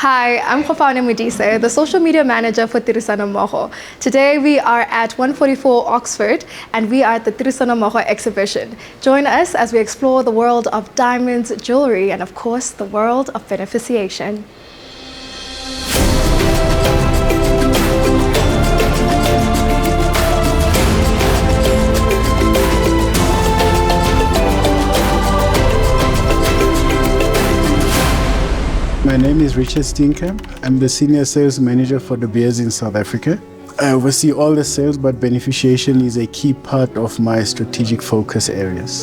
Hi, I'm Khofane Modise, the social media manager for Tirisano Mmogo. Today we are at 144 Oxford and we are at the Tirisano Mmogo exhibition. Join us as we explore the world of diamonds, jewelry, and of course the world of beneficiation. My name is Richard Steenkamp. I'm the Senior Sales Manager for De Beers in South Africa. I oversee all the sales, but beneficiation is a key part of my strategic focus areas.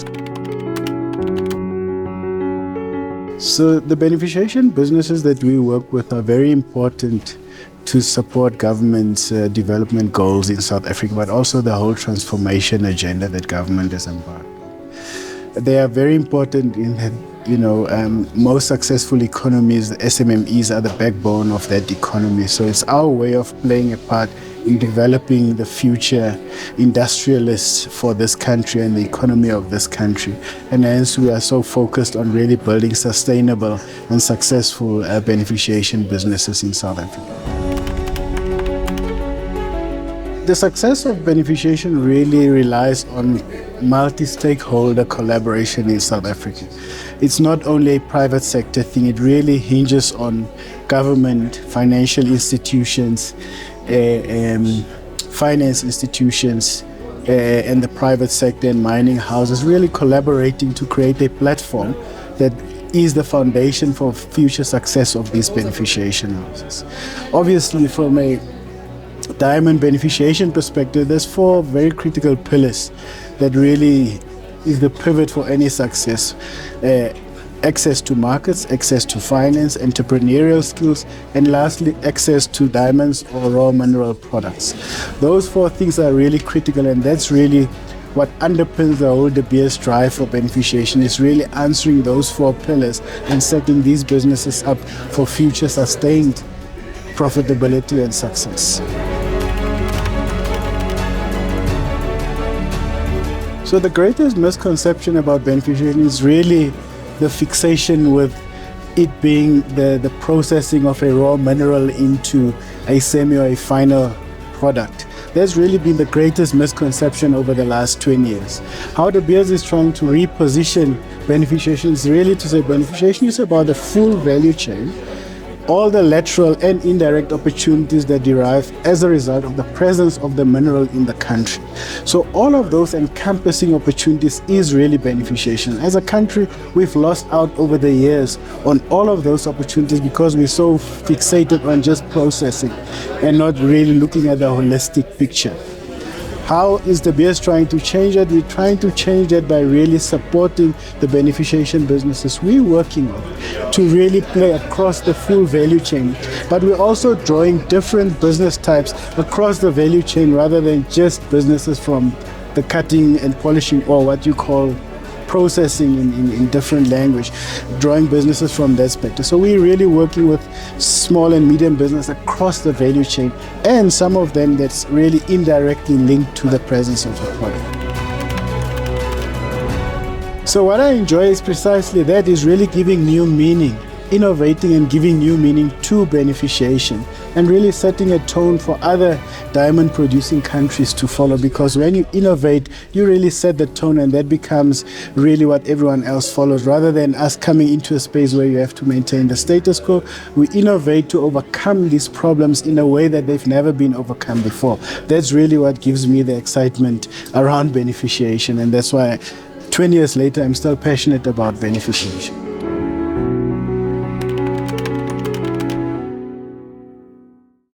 So the beneficiation businesses that we work with are very important to support government's development goals in South Africa, but also the whole transformation agenda that government has embarked on. They are very important in that most successful economies, the SMMEs are the backbone of that economy. So it's our way of playing a part in developing the future industrialists for this country and the economy of this country. And hence we are so focused on really building sustainable and successful beneficiation businesses in South Africa. The success of beneficiation really relies on multi-stakeholder collaboration in South Africa. It's not only a private sector thing, it really hinges on government, financial institutions, finance institutions, and the private sector and mining houses really collaborating to create a platform that is the foundation for future success of these beneficiation houses. Obviously, from a diamond beneficiation perspective, there's four very critical pillars that really is the pivot for any success. Access to markets, access to finance, entrepreneurial skills, and lastly, access to diamonds or raw mineral products. Those four things are really critical, and that's really what underpins the whole De Beers drive for beneficiation, is really answering those four pillars and setting these businesses up for future sustained profitability and success. So the greatest misconception about beneficiation is really the fixation with it being the processing of a raw mineral into a semi or a final product. That's really been the greatest misconception over the last 20 years. How De Beers is trying to reposition beneficiation is really to say beneficiation is about the full value chain, all the lateral and indirect opportunities that derive as a result of the presence of the mineral in the country. So all of those encompassing opportunities is really beneficiation. As a country, we've lost out over the years on all of those opportunities because we're so fixated on just processing and not really looking at the holistic picture. How is De Beers trying to change that? We're trying to change that by really supporting the beneficiation businesses we're working on to really play across the full value chain. But we're also drawing different business types across the value chain rather than just businesses from the cutting and polishing, or what you call processing in different language, drawing businesses from that spectrum. So we're really working with small and medium business across the value chain, and some of them that's really indirectly linked to the presence of the product. So what I enjoy is precisely that, is really giving new meaning, innovating and giving new meaning to beneficiation, and really setting a tone for other diamond producing countries to follow, because when you innovate, you really set the tone, and that becomes really what everyone else follows, rather than us coming into a space where you have to maintain the status quo. We innovate to overcome these problems in a way that they've never been overcome before. That's really what gives me the excitement around beneficiation, and that's why 20 years later I'm still passionate about beneficiation.